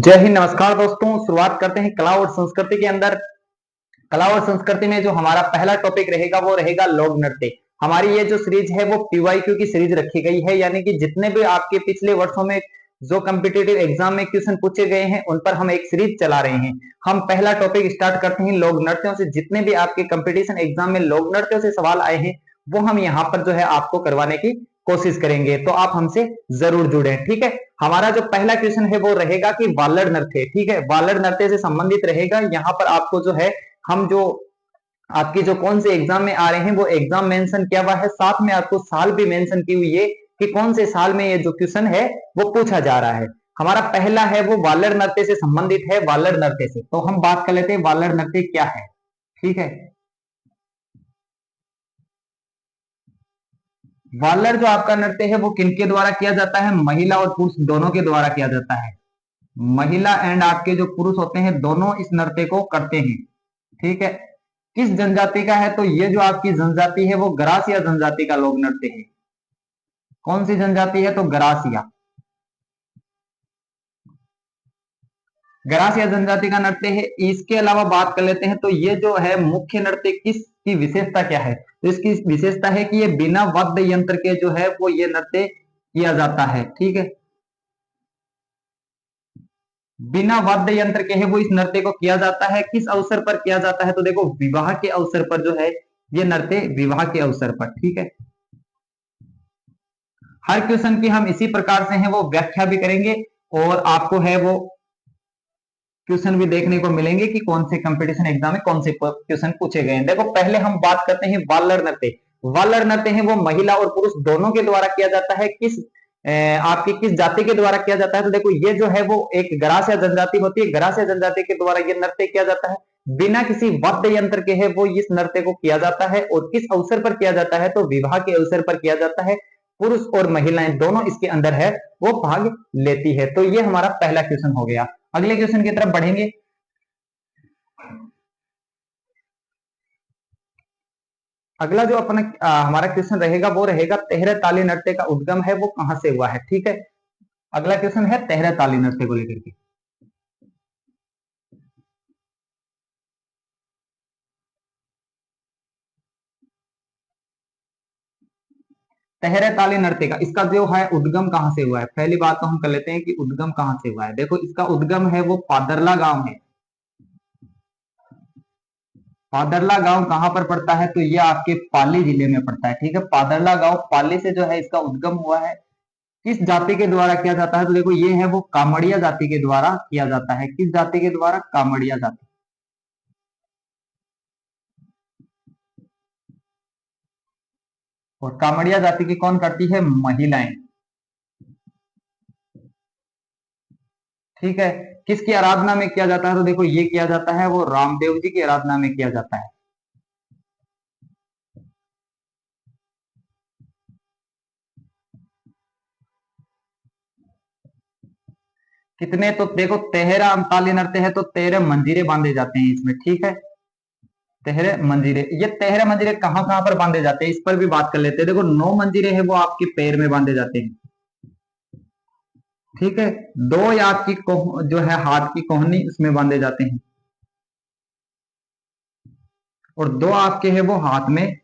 जय हिंद, नमस्कार दोस्तों। शुरुआत करते हैं कला और संस्कृति के अंदर। कला और संस्कृति में जो हमारा पहला टॉपिक रहेगा वो रहेगा लोक नृत्य। हमारी ये जो सीरीज है वो पीवाईक्यू की सीरीज रखी गई है, यानी कि जितने भी आपके पिछले वर्षों में जो कॉम्पिटिटिव एग्जाम में क्वेश्चन पूछे गए हैं उन पर हम एक सीरीज चला रहे हैं। हम पहला टॉपिक स्टार्ट करते हैं लोक नृत्यों से। जितने भी आपके कंपटीशन एग्जाम में लोक नृत्यों से सवाल आए हैं वो हम यहाँ पर जो है आपको करवाने की कोशिश करेंगे, तो आप हमसे जरूर जुड़े। ठीक है, हमारा जो पहला क्वेश्चन है वो रहेगा कि वालड़ नृत्य। ठीक है, वालड़ नृत्य से संबंधित रहेगा। यहाँ पर आपको जो है हम जो आपकी जो कौन से एग्जाम में आ रहे हैं वो एग्जाम मेंशन किया हुआ है, साथ में आपको साल भी मेंशन की हुई है कि कौन से साल में ये जो क्वेश्चन है वो पूछा जा रहा है। हमारा पहला है वो वालड़ नृत्य से संबंधित है। वालड़ नृत्य से तो हम बात कर लेते हैं वालड़ नृत्य क्या है। ठीक है, वालड़ जो आपका नृत्य है वो किनके द्वारा किया जाता है? महिला और पुरुष दोनों के द्वारा किया जाता है। महिला एंड आपके जो पुरुष होते हैं दोनों इस नृत्य को करते हैं। ठीक है, किस जनजाति का है? तो ये जो आपकी जनजाति है वो गरासिया जनजाति का लोक नृत्य है। कौन सी जनजाति है? तो गरासिया। गरासिया जनजाति का नृत्य है। इसके अलावा बात कर लेते हैं तो ये जो है मुख्य नृत्य किसकी विशेषता क्या है? तो इसकी विशेषता है कि ये बिना वाद्य यंत्र के जो है वो ये नृत्य किया जाता है। ठीक है, बिना वाद्य यंत्र के है वो इस नृत्य को किया जाता है। किस अवसर पर किया जाता है? तो देखो विवाह के अवसर पर जो है ये नृत्य विवाह के अवसर पर। ठीक है, हर क्वेश्चन की हम इसी प्रकार से है वो व्याख्या भी करेंगे और आपको है वो क्वेश्चन भी देखने को मिलेंगे कि कौन से कंपटीशन एग्जाम में कौन से क्वेश्चन पूछे गए हैं। देखो पहले हम बात करते हैं वालड़ नृत्य। वालड़ नृत्य है वो महिला और पुरुष दोनों के द्वारा किया जाता है। आपकी किस जाति के द्वारा किया जाता है? तो देखो ये जो है वो एक गरासिया जनजाति होती है। गरासिया जनजाति के द्वारा ये नृत्य किया जाता है। बिना किसी वाद्य यंत्र के है वो इस नृत्य को किया जाता है। और किस अवसर पर किया जाता है? तो विवाह के अवसर पर किया जाता है। पुरुष और महिलाएं दोनों इसके अंदर है वो भाग लेती है। तो ये हमारा पहला क्वेश्चन हो गया। अगले क्वेश्चन की तरफ बढ़ेंगे। अगला जो अपना हमारा क्वेश्चन रहेगा वो रहेगा तेहरे ताली नृत्य का उद्गम है वो कहां से हुआ है? ठीक है, अगला क्वेश्चन है तेहरे ताली नृत्य को लेकर के। तेहरे ताली नृत्य का इसका जो है उद्गम कहां से हुआ है? पहली बात तो हम कर लेते हैं कि उद्गम कहां से हुआ है। देखो इसका उद्गम है वो पादरला गांव है। पादरला गांव कहां पर पड़ता है? तो ये आपके पाली जिले में पड़ता है। ठीक है, पादरला गांव पाली से जो है इसका उद्गम हुआ है। किस जाति के द्वारा किया जाता है? तो देखो ये है वो कामड़िया जाति के द्वारा किया जाता है। किस जाति के द्वारा? कामड़िया जाति। और कामड़िया जाति की कौन करती है? महिलाएं। ठीक है, किसकी आराधना में किया जाता है? तो देखो ये किया जाता है वो रामदेव जी की आराधना में किया जाता है। कितने? तो देखो तेहरा अंताली नृत्य है तो 13 मंजीरे बांधे जाते हैं इसमें। ठीक है, तेहरे मंजीरे। ये तेहरे मंजीरे कहां कहां पर बांधे जाते हैं इस पर भी बात कर लेते हैं। देखो 9 मंजीरे है वो आपके पैर में बांधे जाते हैं। ठीक है, 2 या आपकी जो है हाथ की कोहनी उसमें बांधे जाते हैं। और 2 आपके है वो हाथ में।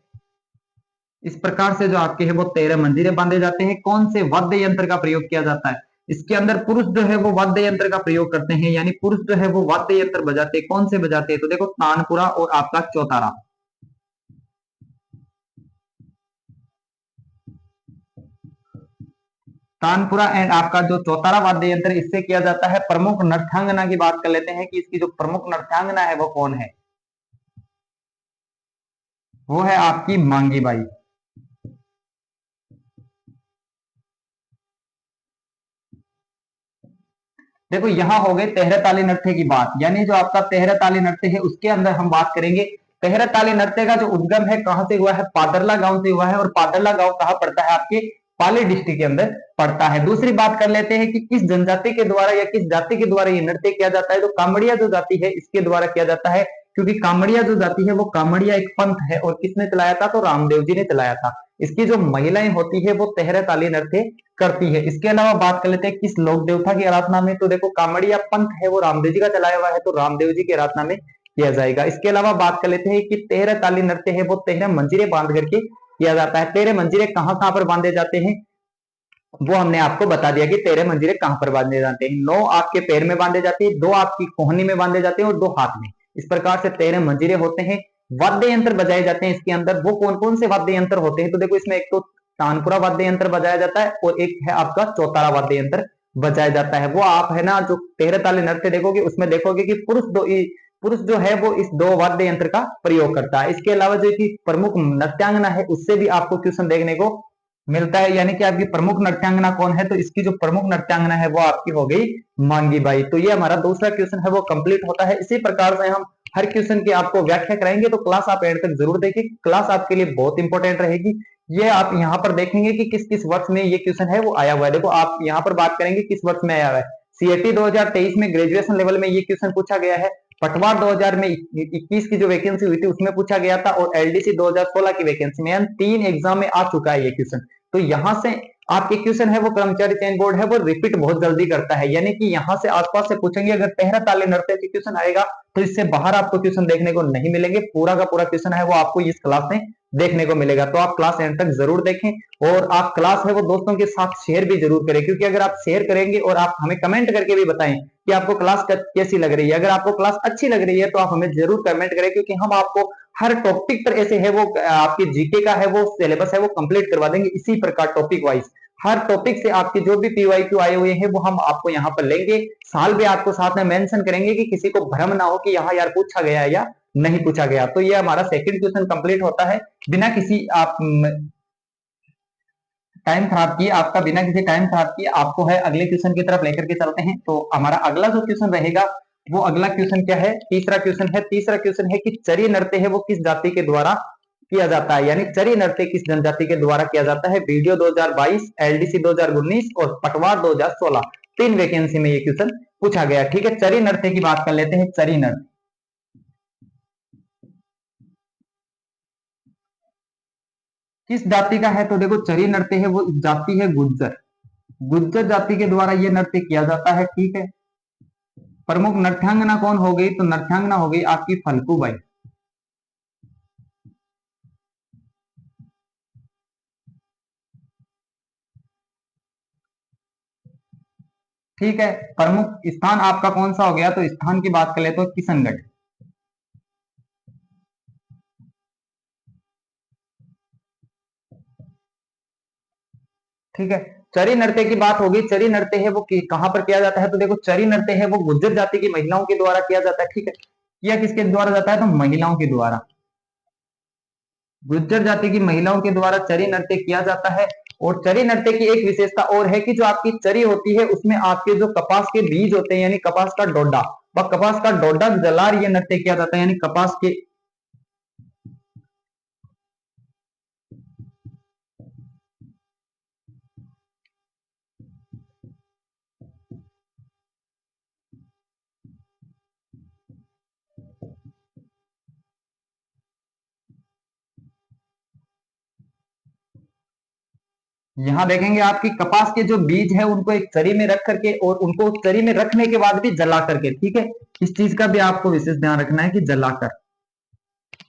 इस प्रकार से जो आपके है वो 13 मंजीरे बांधे जाते हैं। कौन से वाद्य यंत्र का प्रयोग किया जाता है? इसके अंदर पुरुष जो है वो वाद्य यंत्र का प्रयोग करते हैं, यानी पुरुष जो है वो वाद्य यंत्र बजाते हैं। कौन से बजाते हैं? तो देखो तानपुरा और आपका चौतारा। तानपुरा एंड आपका जो चौतारा वाद्य यंत्र इससे किया जाता है। प्रमुख नृत्यांगना की बात कर लेते हैं कि इसकी जो प्रमुख नृत्यांगना है वो कौन है? वो है आपकी मांगी बाई। देखो यहां हो गए तेहरा ताली नृत्य की बात, यानी जो आपका तेहरा ताली नृत्य है उसके अंदर हम बात करेंगे। तेहरा ताली नृत्य का जो उद्गम है कहां से हुआ है? पादरला गांव से हुआ है। और पादरला गांव कहां पड़ता है? आपके पाली डिस्ट्रिक्ट के अंदर पड़ता है। दूसरी बात कर लेते हैं कि किस जनजाति के द्वारा या किस जाति के द्वारा ये नृत्य किया जाता है? तो कामड़िया जो जाति है इसके द्वारा किया जाता है। क्योंकि कामड़िया जो जाति है वो कामड़िया एक पंथ है, और किसने चलाया था, तो रामदेव जी ने चलाया था। इसकी जो महिलाएं होती है वो तेहरा ताली नृत्य करती है। इसके अलावा बात कर लेते हैं किस लोक देवता की आराधना में, तो देखो कामड़िया पंथ है वो रामदेव जी का चलाया हुआ है, तो रामदेव जी की आराधना में किया जाएगा। इसके अलावा बात कर लेते हैं कि तेहरा ताली नृत्य है वो तेरह मंजीरे बांध करके किया जाता है। तेरह मंजीरे कहाँ कहाँ पर बांधे जाते हैं, वो हमने आपको बता दिया कि तेरह मंजीरे कहां पर बांधे जाते हैं। नौ आपके पैर में बांधे जाते हैं, दो आपकी कोहनी में बांधे जाते हैं और दो हाथ में। इस प्रकार से तेरह मंजीरे होते हैं। वाद्य यंत्र बजाए जाते हैं इसके अंदर, वो कौन कौन से वाद्य यंत्र होते हैं, तो देखो इसमें एक तो तानपुरा वाद्य यंत्र बजाया जाता है और एक है आपका चौतारा वाद्य यंत्र बजाया जाता है। वो आप है ना जो तेरह ताली नृत्य देखोगे उसमें देखोगे कि पुरुष जो है वो इस दो वाद्य यंत्र का प्रयोग करता है। इसके अलावा जो कि प्रमुख नृत्यांगना है उससे भी आपको क्वेश्चन देखने को मिलता है, यानी कि आपकी प्रमुख नृत्यांगना कौन है, तो इसकी जो प्रमुख नृत्यांगना है वो आपकी हो गई मांगी बाई। तो ये हमारा दूसरा क्वेश्चन है वो कंप्लीट होता है। इसी प्रकार से हम हर क्वेश्चन की आपको व्याख्या कराएंगे, तो क्लास आप एंड तक जरूर देखिए, क्लास आपके लिए बहुत इंपॉर्टेंट रहेगी। ये आप यहाँ पर देखेंगे कि किस किस वर्ष में ये क्वेश्चन है वो आया हुआ है। देखो आप यहाँ पर बात करेंगे किस वर्ष में आया हुआ है। सीएटी 2023 में ग्रेजुएशन लेवल में ये क्वेश्चन पूछा गया है। पटवार 2021 की जो वैकेंसी हुई थी उसमें पूछा गया था, और एलडीसी 2016 की वैकेंसी में, तीन एग्जाम में आ चुका है ये क्वेश्चन। तो यहां से आपके क्वेश्चन है वो कर्मचारी चयन बोर्ड है वो रिपीट बहुत जल्दी करता है, यानी कि यहां से आसपास से पूछेंगे। अगर तेहरा ताली नृत्य के क्वेश्चन आएगा तो इससे बाहर आपको क्वेश्चन देखने को नहीं मिलेंगे। पूरा का पूरा क्वेश्चन है वो आपको इस क्लास में देखने को मिलेगा। तो आप क्लास एंड तक जरूर देखें, और आप क्लास है वो दोस्तों के साथ शेयर भी जरूर करें, क्योंकि अगर आप शेयर करेंगे और आप हमें कमेंट करके भी बताएं कि आपको क्लास कैसी लग रही है। अगर आपको क्लास अच्छी लग रही है तो आप हमें जरूर कमेंट करें, क्योंकि हम आपको हर टॉपिक पर ऐसे है वो आपकी जीके का है वो सिलेबस है वो कंप्लीट करवा देंगे। इसी प्रकार टॉपिक वाइज हर टॉपिक से आपके जो भी पीवाईक्यू आए हुए हैं वो हम आपको यहाँ पर लेंगे। साल भी आपको साथ में मेंशन करेंगे कि किसी को भ्रम ना हो कि यहाँ यार पूछा गया है या नहीं पूछा गया। तो ये हमारा सेकंड क्वेश्चन कंप्लीट होता है बिना किसी आप टाइम खराब किए, आपका बिना किसी टाइम खराब किए आपको है अगले क्वेश्चन की तरफ लेकर के चलते हैं। तो हमारा अगला जो क्वेश्चन रहेगा वो अगला क्वेश्चन क्या है, तीसरा क्वेश्चन है। तीसरा क्वेश्चन है कि चरी नृत्य है वो किस जाति के द्वारा किया जाता है, यानी चरी नृत्य किस जनजाति के द्वारा किया जाता है। वीडियो 2022, एलडीसी 2019 और पटवार 2016 तीन वैकेंसी में ये क्वेश्चन पूछा गया। ठीक है, चरी नृत्य की बात कर लेते हैं। चरी नृत्य किस जाति का है, तो देखो चरी नृत्य है वो जाति है गुज्जर। गुज्जर जाति के द्वारा ये नृत्य किया जाता है। ठीक है, प्रमुख नृत्यांगना कौन हो गई, तो नृत्यांगना हो गई आपकी फल्गुबाई। ठीक है, प्रमुख स्थान आपका कौन सा हो गया, तो स्थान की बात कर ले तो किशनगढ़। ठीक है, चरी नृत्य की बात होगी। चरी नृत्य है वो कहां पर किया जाता है, तो देखो चरी नृत्य है वो गुज्जर जाति की महिलाओं के द्वारा किया जाता है। ठीक है, किया किसके द्वारा जाता है, तो महिलाओं के द्वारा। गुज्जर जाति की महिलाओं के द्वारा चरी नृत्य किया जाता है। और चरी नृत्य की एक विशेषता और है कि जो आपकी चरी होती है उसमें आपके जो कपास के बीज होते हैं, यानी कपास का डोडा, वह कपास का डोडा जलार ये नृत्य किया जाता है, यानी कपास के यहाँ देखेंगे आपकी कपास के जो बीज है उनको एक चरी में रख करके, और उनको चरी में रखने के बाद भी जला करके। ठीक है, इस चीज का भी आपको विशेष ध्यान रखना है कि जलाकर।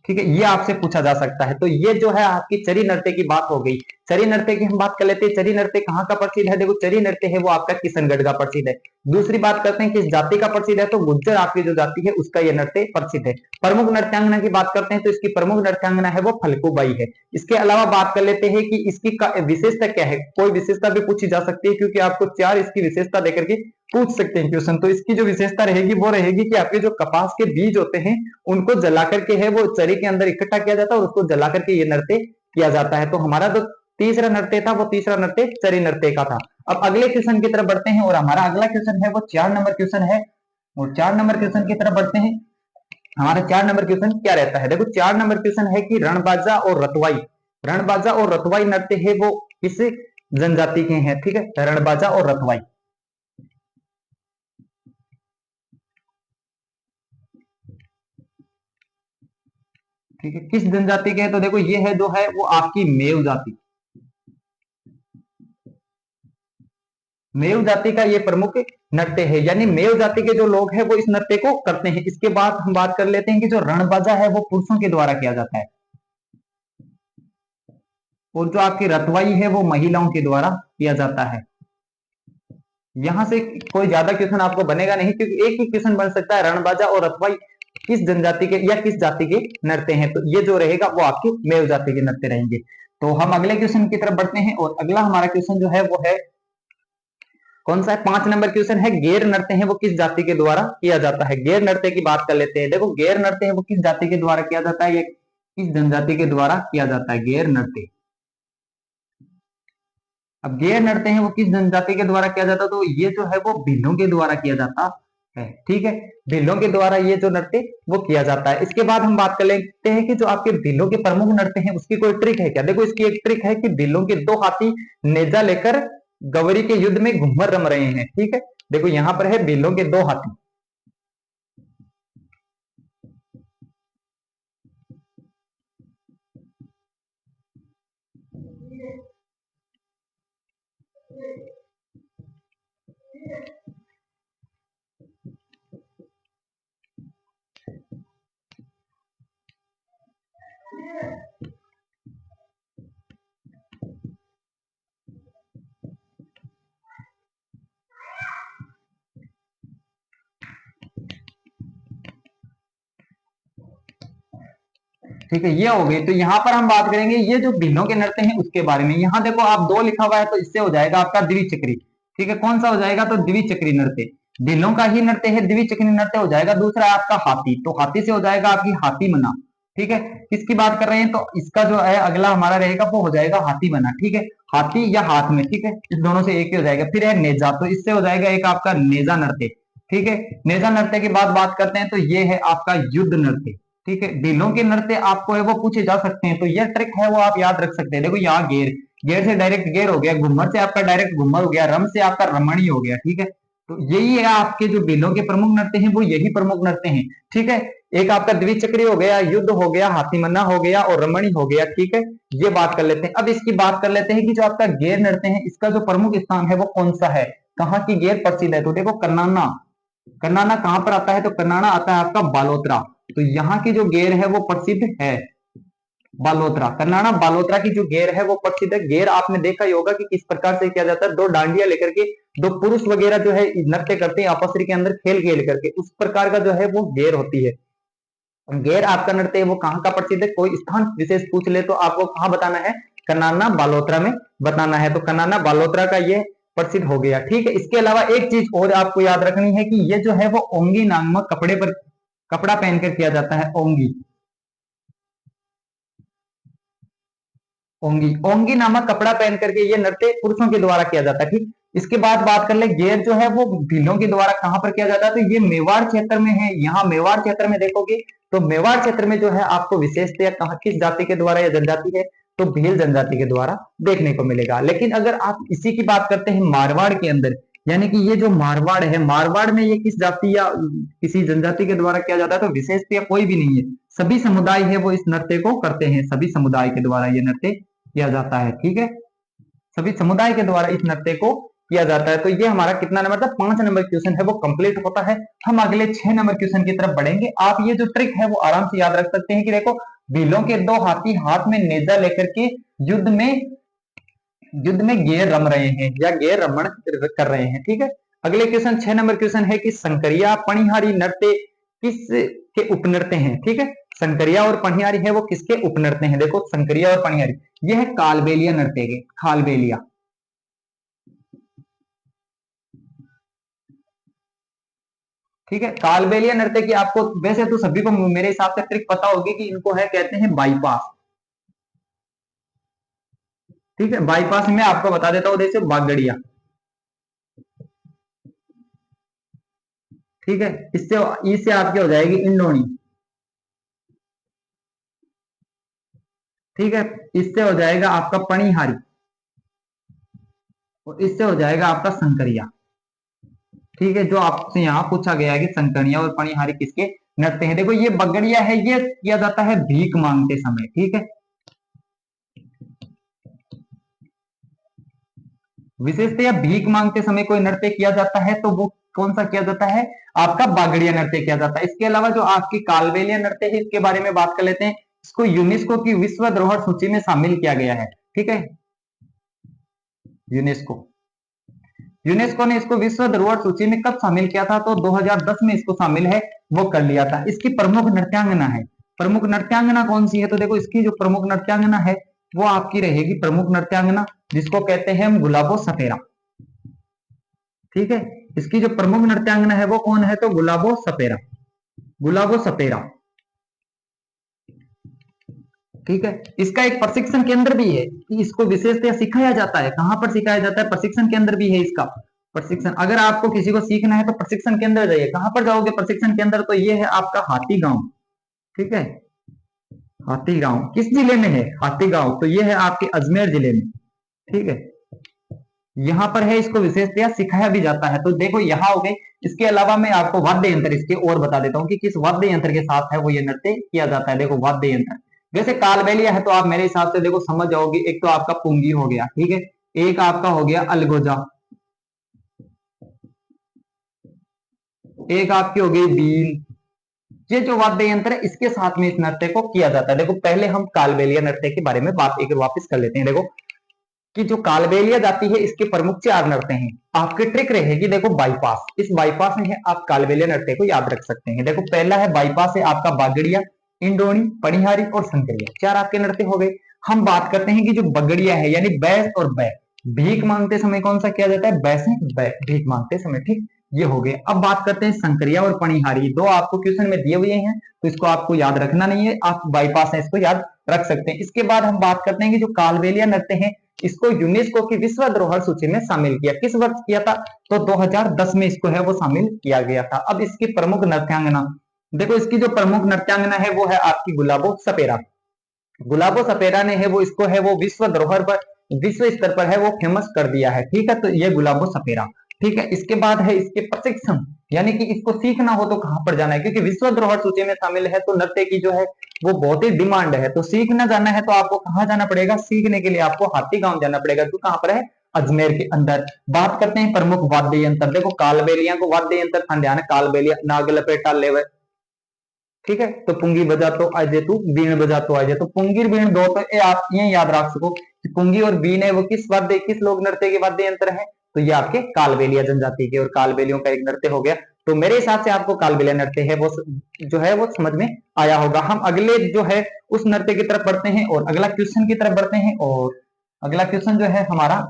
ठीक है, ये आपसे पूछा जा सकता है। तो ये जो है आपकी चरी नृत्य की बात हो गई। चरी नृत्य की हम बात कर लेते हैं। चरी नृत्य कहाँ का प्रसिद्ध है, देखो चरी नृत्य है वो आपका किशनगढ़ का प्रसिद्ध है। दूसरी बात करते हैं किस जाति का प्रसिद्ध है, तो गुज्जर आपकी जो जाति है उसका यह नृत्य प्रसिद्ध है। प्रमुख नृत्यांगना की बात करते हैं तो इसकी प्रमुख नृत्यांगना है वो फल्गुबाई है। इसके अलावा बात कर लेते हैं कि इसकी विशेषता क्या है। कोई विशेषता भी पूछी जा सकती है, क्योंकि आपको चार इसकी विशेषता देकर के पूछ सकते हैं क्वेश्चन। तो इसकी जो विशेषता रहेगी वो रहेगी कि आपके जो कपास के बीज होते हैं उनको जला करके है वो चरी के अंदर इकट्ठा किया जाता है और उसको जला करके ये नृत्य किया जाता है। तो हमारा जो तीसरा नृत्य था वो तीसरा नृत्य चरी नृत्य का था। अब अगले क्वेश्चन की तरफ बढ़ते हैं, और हमारा अगला क्वेश्चन है वो 4 नंबर क्वेश्चन है। और 4 नंबर क्वेश्चन की तरफ बढ़ते हैं। हमारा 4 नंबर क्वेश्चन क्या रहता है, देखो 4 नंबर क्वेश्चन है कि रणबाजा और रतवाई, रणबाजा और रतवाई नृत्य है वो किस जनजाति के हैं। ठीक है, रणबाजा और रतवाई। ठीक है, किस जनजाति के है? तो देखो ये है जो है वो आपकी मेव जाति, मेव जाति का ये प्रमुख नृत्य है, यानी मेव जाति के जो लोग हैं वो इस नृत्य को करते हैं। इसके बाद हम बात कर लेते हैं कि जो रणबाजा है वो पुरुषों के द्वारा किया जाता है, और जो आपकी रतवाई है वो महिलाओं के द्वारा किया जाता है। यहां से कोई ज्यादा क्वेश्चन आपको बनेगा नहीं, क्योंकि एक ही क्वेश्चन बन सकता है, रणबाजा और रतवाई किस जनजाति के या किस जाति के नृत्य हैं, तो ये जो रहेगा वो आपके मेव जाति के नृत्य रहेंगे। तो हम अगले क्वेश्चन की तरफ बढ़ते हैं, और अगला हमारा क्वेश्चन जो है वो है कौन सा है? 5 नंबर क्वेश्चन है, गैर नृत्य है वो किस जाति के द्वारा किया जाता है? गैर नृत्य की बात कर लेते हैं। देखो गैर नृत्य है वो किस जाति के द्वारा किया जाता है, ये किस जनजाति के द्वारा किया जाता है गैर नृत्य? अब गैर नृत्य है वो किस जनजाति के द्वारा किया जाता है, तो ये जो है वो भीलों के द्वारा किया जाता है। ठीक है, भीलों के द्वारा ये जो नृत्य वो किया जाता है। इसके बाद हम बात कर लेते हैं कि जो आपके भीलों के प्रमुख नृत्य हैं उसकी कोई ट्रिक है क्या? देखो इसकी एक ट्रिक है कि भीलों के 2 हाथी नेजा लेकर गौरी के युद्ध में घूमर रम रहे हैं। ठीक है, देखो यहां पर है भीलों के 2 हाथी। ठीक है, ये हो गई। तो यहाँ पर हम बात करेंगे ये जो भीलों के नृत्य हैं उसके बारे में। यहाँ देखो आप 2 लिखा हुआ है, तो इससे हो जाएगा आपका द्विचक्री। ठीक है, कौन सा हो जाएगा? तो द्विचक्री नृत्य, भीलों का ही नृत्य है, द्विचक्री नृत्य हो जाएगा। दूसरा आपका हाथी, तो हाथी से हो जाएगा आपकी हाथी मना। ठीक है, किसकी बात कर रहे हैं? तो इसका जो है अगला हमारा रहेगा वो हो जाएगा हाथी मना। ठीक है, हाथी या हाथ में। ठीक है, इस दोनों से एक ही हो जाएगा। फिर है नेजा, तो इससे हो जाएगा एक आपका नेजा नृत्य। ठीक है, नेजा नृत्य की बात करते हैं तो ये है आपका युद्ध नृत्य। ठीक है, भीलों के नृत्य आपको है वो पूछे जा सकते हैं, तो ये ट्रिक है वो आप याद रख सकते हैं। देखो यहाँ गेर, गेर से डायरेक्ट गेर हो गया, घुमर से आपका डायरेक्ट घुमर हो गया, रम से आपका रमणी हो गया। ठीक है, तो यही है आपके जो भीलों के प्रमुख नृत्य हैं वो यही प्रमुख नृत्य हैं। ठीक है, एक आपका द्विचक्री हो गया, युद्ध हो गया, हाथीमन्ना हो गया और रमणी हो गया। ठीक है, ये बात कर लेते हैं। अब इसकी बात कर लेते हैं कि जो आपका गेर नृत्य है इसका जो प्रमुख स्थान है वो कौन सा है, कहाँ की गेर प्रसिद्ध है? तो देखो कर्नाना, कर्नाना कहां पर आता है? तो कर्नाना आता है आपका बालोतरा। तो यहाँ की जो गेर है वो प्रसिद्ध है बालोतरा, कर्नाना बालोतरा की जो गेर है वो प्रसिद्ध है। गेर आपने देखा ही होगा कि किस प्रकार से किया जाता है, 2 डांडिया लेकर के 2 पुरुष वगैरह जो है नृत्य करते हैं आपस के अंदर खेल खेल करके, उस प्रकार का जो है वो गेर होती है। गेर आपका नृत्य है वो कहाँ का प्रसिद्ध है? कोई स्थान विशेष पूछ ले तो आपको कहाँ बताना है? कर्नाना बालोतरा में बताना है। तो कर्नाना बालोतरा का ये प्रसिद्ध हो गया। ठीक है, इसके अलावा एक चीज और आपको याद रखनी है कि ये जो है वो ओंगी नामक कपड़े पर कपड़ा पहनकर किया जाता है। ओंगी, ओंगी, ओंगी नामक कपड़ा पहन करके ये नृत्य पुरुषों के द्वारा किया जाता है। ठीक, इसके बाद बात कर ले गेर जो है वो भीलों के द्वारा कहां पर किया जाता है? तो ये मेवाड़ क्षेत्र में है। यहाँ मेवाड़ क्षेत्र में देखोगे तो मेवाड़ क्षेत्र में जो है आपको विशेषतः कहा किस जाति के द्वारा या जनजाति है? तो भील जनजाति के द्वारा देखने को मिलेगा। लेकिन अगर आप इसी की बात करते हैं मारवाड़ के अंदर, यानी कि ये जो मारवाड़ है, मारवाड़ में ये किस जाति या किसी जनजाति के द्वारा किया जाता है? तो विशेषतः कोई भी नहीं है, सभी समुदाय है वो इस नृत्य को करते हैं, सभी समुदाय के द्वारा ये नृत्य किया जाता है। ठीक है, सभी समुदाय के द्वारा इस नृत्य को किया जाता है। तो ये हमारा कितना नंबर था? 5 नंबर क्वेश्चन है वो कंप्लीट होता है। हम अगले 6 नंबर क्वेश्चन की तरफ बढ़ेंगे। आप ये जो ट्रिक है वो आराम से याद रख सकते हैं कि देखो भीलों के 2 हाथी हाथ में नेजा लेकर के युद्ध में गेर रम रहे हैं या गेर रमण कर रहे हैं। ठीक है, अगले क्वेश्चन 6 नंबर क्वेश्चन है कि संकरिया पणिहारी नृत्य किस के उपनृत्य हैं? ठीक है, संकरिया और पणिहारी है वो किसके उपनृत्य हैं? देखो संकरिया और पणिहारी ये है कालबेलिया नृत्य के, खालबेलिया। ठीक है, कालबेलिया नृत्य की आपको वैसे तो सभी को मेरे हिसाब से ट्रिक पता होगी कि इनको है कहते हैं बाईपास। ठीक है, बाईपास में आपको बता देता हूं, जैसे बागड़िया। ठीक है, इससे इससे आपकी हो जाएगी इंडोनी। ठीक है, इससे हो जाएगा आपका पणिहारी और इससे हो जाएगा आपका संकरिया। ठीक है, जो आपसे यहाँ पूछा गया है कि संकरिया और पणिहारी किसके नृत्य है। देखो ये बगड़िया है, ये किया जाता है भीख मांगते समय, ठीक है। विशेषतया भीख मांगते समय कोई नृत्य किया जाता है तो वो कौन सा किया जाता है, आपका बागड़िया नृत्य किया जाता है। इसके अलावा जो आपकी कालबेलिया नृत्य है इसके बारे में बात कर लेते हैं। इसको यूनेस्को की विश्व धरोहर सूची में शामिल किया गया है, ठीक है। यूनेस्को यूनेस्को ने इसको विश्व धरोहर सूची में कब शामिल किया था, तो 2010 में इसको शामिल है वो कर लिया था। इसकी प्रमुख नृत्यांगना है, प्रमुख नृत्यांगना कौन सी है, तो देखो इसकी जो प्रमुख नृत्यांगना है वो आपकी रहेगी प्रमुख नृत्यांगना, जिसको कहते हैं हम गुलाबो सपेरा, ठीक है। इसकी जो प्रमुख नृत्यांगना है वो कौन है, तो गुलाबो सपेरा, गुलाबो सपेरा, ठीक है। इसका एक प्रशिक्षण केंद्र भी है, इसको विशेषतः सिखाया जाता है। कहां पर सिखाया जाता है, प्रशिक्षण केंद्र भी है इसका। प्रशिक्षण, अगर आपको किसी को सीखना है तो प्रशिक्षण केंद्र जाइए। कहां पर जाओगे प्रशिक्षण केंद्र, तो ये है आपका हाथी गांव, ठीक है। हाथी गांव किस जिले में है, हाथी गांव, तो ये है आपके अजमेर जिले में, ठीक है। यहाँ पर है, इसको विशेषतया सिखाया भी जाता है। तो देखो यहाँ हो गई। इसके अलावा मैं आपको वाद्य यंत्र इसके और बता देता हूँ कि किस वाद्य यंत्र के साथ है वो ये नृत्य किया जाता है। देखो वाद्य यंत्र जैसे कालबेलिया है तो आप मेरे हिसाब से देखो समझ जाओगे, एक तो आपका पुंगी हो गया, ठीक है, एक आपका हो गया अलगोजा, एक आपकी हो गई बीन। ये जो वाद्य यंत्र है इसके साथ में इस नृत्य को किया जाता है। देखो पहले हम कालबेलिया नृत्य के बारे में बात एक वापस कर लेते हैं। देखो कि जो कालबेलिया जाति है इसके प्रमुख 4 नृत्य हैं। आपकी ट्रिक रहेगी देखो बाईपास, इस बाईपास में है आप कालबेलिया नृत्य को याद रख सकते हैं। देखो पहला है बाईपास है आपका बागड़िया, इंडोनी, पनिहारी और संकरिया, 4 आपके नृत्य हो गए। हम बात करते हैं कि जो बगड़िया है यानी बैस और बै, भीख मांगते समय कौन सा किया जाता है, बैसे बै, भीख मांगते समय, ठीक, ये हो गए। अब बात करते हैं संकरिया और पनिहारी, दो आपको क्वेश्चन में दिए हुए हैं तो इसको आपको याद रखना नहीं है, आप बाईपास है इसको याद रख सकते हैं। इसके बाद हम बात करते हैं कि जो कालबेलिया नृत्य है इसको यूनेस्को की विश्व धरोहर सूची में शामिल किया, किस वर्ष किया था, तो 2010 में इसको है वो शामिल किया गया था। अब इसकी प्रमुख नृत्यांगना, देखो इसकी जो प्रमुख नृत्यांगना है वो है आपकी गुलाबो सपेरा। गुलाबो सपेरा ने है वो इसको है वो विश्व धरोहर पर, विश्व स्तर पर है वो फेमस कर दिया है, ठीक है। तो ये गुलाबो सपेरा, ठीक है। इसके बाद है इसके प्रशिक्षण, यानी कि इसको सीखना हो तो कहां पर जाना है, क्योंकि विश्व धरोहर सूची में शामिल है तो नृत्य की जो है वो बहुत ही डिमांड है। तो सीखना जाना है तो आपको कहां जाना पड़ेगा, सीखने के लिए आपको हाथी गांव जाना पड़ेगा, जो कहां पर है, अजमेर के अंदर। बात करते हैं प्रमुख वाद्य यंत्र, देखो कालबेलिया को वाद्य यंत्र का ध्यान है, कालबेलिया, नागलपेटा, लेवर, ठीक है। तो पुंगी बजा तो आजे तू, बीन बजा तो आजे, तो पुंगी बीन दो, तो ये आप ये याद रख सको कि पुंगी और बीन है वो किस वाद्य, किस लोक नृत्य के वाद्य यंत्र है, तो ये आपके कालबेलिया जनजाति के, और कालबेलियों का एक नृत्य हो गया। तो मेरे हिसाब से आपको कालबेलिया नृत्य है वो जो है वो समझ में आया होगा। हम अगले जो है उस नृत्य की तरफ बढ़ते हैं और अगला क्वेश्चन की तरफ बढ़ते हैं। और अगला क्वेश्चन जो है हमारा,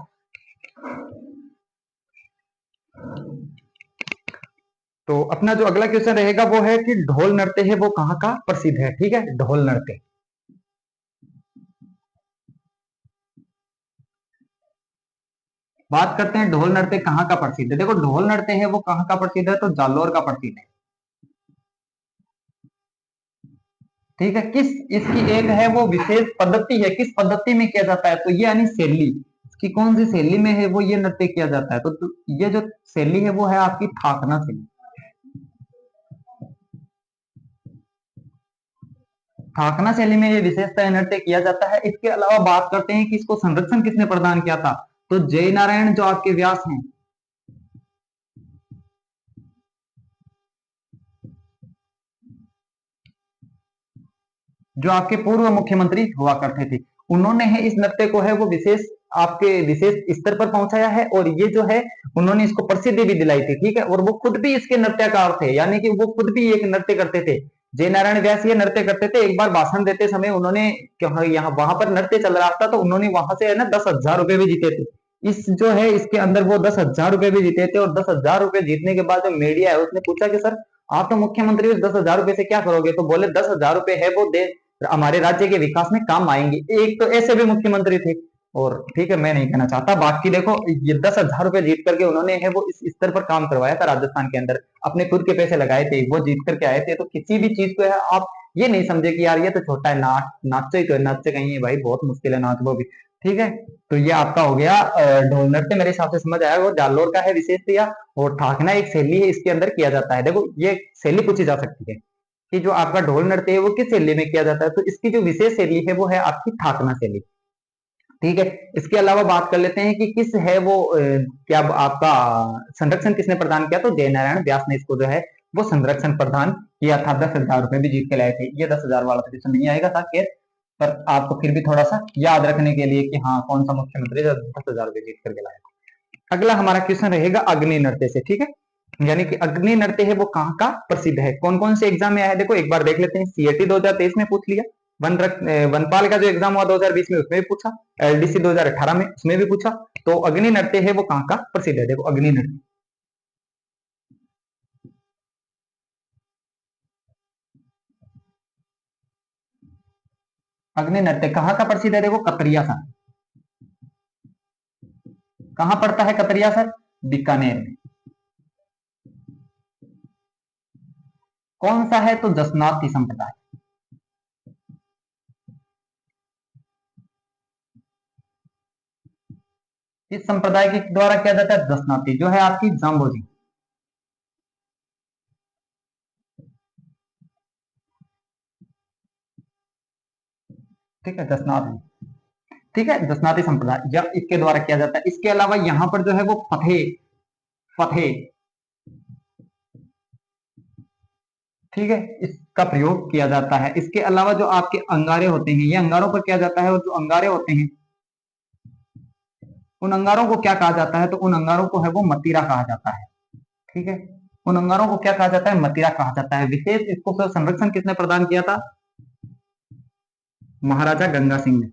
तो अपना जो अगला क्वेश्चन रहेगा वो है कि ढोल नृत्य है वो कहाँ का प्रसिद्ध है, ठीक है। ढोल नृत्य, बात करते हैं ढोल नृत्य कहाँ का प्रसिद्ध है। देखो ढोल नृत्य है वो कहाँ का प्रसिद्ध है, तो जालोर का प्रसिद्ध है, ठीक है। किस, इसकी एक है वो विशेष पद्धति है, किस पद्धति में किया जाता है, तो ये यानी शैली, इसकी कौन सी शैली में है वो ये नृत्य किया जाता है, तो ये जो शैली है वो है आपकी ठाकना शैली। ठाकना शैली में ये विशेषतः नृत्य किया जाता है। इसके अलावा बात करते हैं कि इसको संरक्षण किसने प्रदान किया था, तो जय नारायण जो आपके व्यास हैं, जो आपके पूर्व मुख्यमंत्री हुआ करते थे, उन्होंने है इस नृत्य को है वो विशेष आपके विशेष स्तर पर पहुंचाया है, और ये जो है उन्होंने इसको प्रसिद्धि भी दिलाई थी, ठीक है। और वो खुद भी इसके नृत्यकार थे, यानी कि वो खुद भी एक नृत्य करते थे। जय नारायण व्यास ये नृत्य करते थे। एक बार भाषण देते समय उन्होंने, यहाँ वहां पर नृत्य चल रहा था तो उन्होंने वहां से है ना 10,000 रुपए भी जीते थे। इस जो है इसके अंदर वो 10,000 रुपए भी जीते थे, और 10,000 रुपए जीतने के बाद जो मीडिया है उसने पूछा कि सर आप तो मुख्यमंत्री, उस 10,000 रुपए से क्या करोगे, तो बोले 10,000 रुपए है वो दे हमारे राज्य के विकास में काम आएंगे। एक तो ऐसे भी मुख्यमंत्री थे, और ठीक है मैं नहीं कहना चाहता। बाकी देखो ये 10,000 रुपए जीत करके उन्होंने है वो इस स्तर पर काम करवाया था राजस्थान के अंदर, अपने खुद के पैसे लगाए थे, वो जीत करके आए थे। तो किसी भी चीज को है आप ये नहीं समझे कि यार ये तो छोटा है, नाच नाचो ही तो है, नाचो कहीं है भाई, बहुत मुश्किल है नाच वो भी, ठीक है। तो ये आपका हो गया ढोल नृत्य, मेरे हिसाब से समझ आया, वो जालोर का है विशेषतया। और ठाकना एक शैली है, इसके अंदर किया जाता है। देखो ये शैली पूछी जा सकती है। कि जो आपका ढोल नृत्य है वो किस शैली में किया जाता है, तो इसकी जो विशेष शैली है वो है आपकी थाकना शैली। ठीक है, इसके अलावा बात कर लेते हैं कि किस है वो क्या आपका संरक्षण किसने प्रदान किया, तो जय नारायण व्यास ने इसको जो है वो संरक्षण प्रदान किया था। 10,000 रुपए भी जीत के लाए थे। ये 10,000 वाला क्वेश्चन नहीं आएगा था खैर, पर आपको फिर भी थोड़ा सा याद रखने के लिए कि हाँ कौन सा मुख्यमंत्री 10,000 रुपए जीत करके लाया था। अगला हमारा क्वेश्चन रहेगा अग्नि नृत्य से। ठीक है, यानी कि अग्नि नृत्य है वो कहाँ का प्रसिद्ध है, कौन कौन से एग्जाम में आया है, देखो एक बार देख लेते हैं। सीएटी 2023 में पूछ लिया, वनपाल का जो एग्जाम हुआ 2020 में उसमें भी पूछा, एलडीसी 2018 में उसमें भी पूछा। तो अग्नि नृत्य है वो कहाँ का प्रसिद्ध है, देखो अग्नि नृत्य, अग्नि नृत्य कहाँ का प्रसिद्ध है, देखो कतरिया सर। कहाँ पड़ता है कतरिया सर, बीकानेर में। कौन सा है, तो जसनाती संप्रदाय। इस संप्रदाय के द्वारा किया जाता है दशनाती, जो है आपकी जाम्बोजी। ठीक है, दशनाती। ठीक है, दशनाती संप्रदाय या इसके द्वारा किया जाता है। इसके अलावा यहाँ पर जो है वो फतेह, फतेह, ठीक है, इसका प्रयोग किया जाता है। इसके अलावा जो आपके अंगारे होते हैं, ये अंगारों पर किया जाता है, और जो अंगारे होते हैं उन अंगारों को क्या कहा जाता है, तो उन अंगारों को है वो मतीरा कहा जाता है। ठीक है, उन अंगारों को क्या कहा जाता है, मतीरा कहा जाता है। विशेष इसको संरक्षण किसने प्रदान किया था, महाराजा गंगा सिंह ने।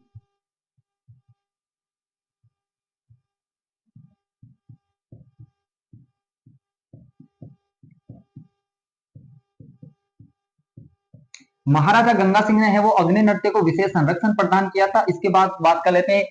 महाराजा गंगा सिंह ने है वो अग्नि नृत्य को विशेष संरक्षण प्रदान किया था। इसके बाद बात कर लेते हैं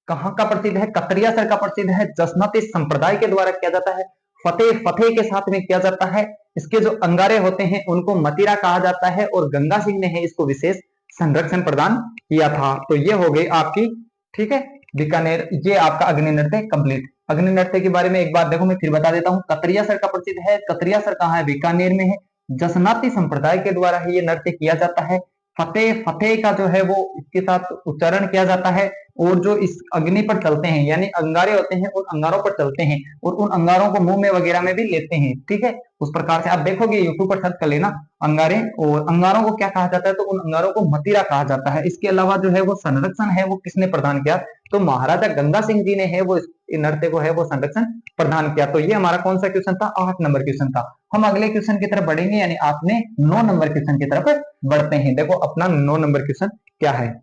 कहाँ का प्रसिद्ध है, कतरिया सर का प्रसिद्ध है, जसनती संप्रदाय के द्वारा किया जाता है, फतेह फतेह के साथ में किया जाता है। इसके जो अंगारे होते हैं उनको मतीरा कहा जाता है, और गंगा सिंह ने है इसको विशेष संरक्षण प्रदान किया था। तो ये हो गई आपकी, ठीक है, बीकानेर, ये आपका अग्नि नृत्य कंप्लीट। अग्नि नृत्य के बारे में एक बार देखो मैं फिर बता देता हूँ। कतरिया सर का प्रसिद्ध है, कतरिया सर कहाँ है, बीकानेर में है। जसनाती संप्रदाय के द्वारा ही ये नृत्य किया जाता है। फतेह फतेह का जो है वो इसके साथ उच्चारण किया जाता है, और जो इस अग्नि पर चलते हैं यानी अंगारे होते हैं उन अंगारों पर चलते हैं, और उन अंगारों को मुंह में वगैरह में भी लेते हैं। ठीक है, उस प्रकार से आप देखोगे, यूट्यूब पर सर्च कर लेना अंगारे, और अंगारों को क्या कहा जाता है, तो उन अंगारों को मतीरा कहा जाता है। इसके अलावा जो है वो संरक्षण है वो किसने प्रदान किया, तो महाराजा गंगा सिंह जी ने है वो इस नृत्य को है वो संरक्षण प्रदान किया। तो ये हमारा कौन सा क्वेश्चन था, 8 नंबर क्वेश्चन था। हम अगले क्वेश्चन की तरफ बढ़ेंगे, यानी आपने 9 नंबर क्वेश्चन की तरफ बढ़ते हैं। देखो अपना 9 नंबर क्वेश्चन क्या है,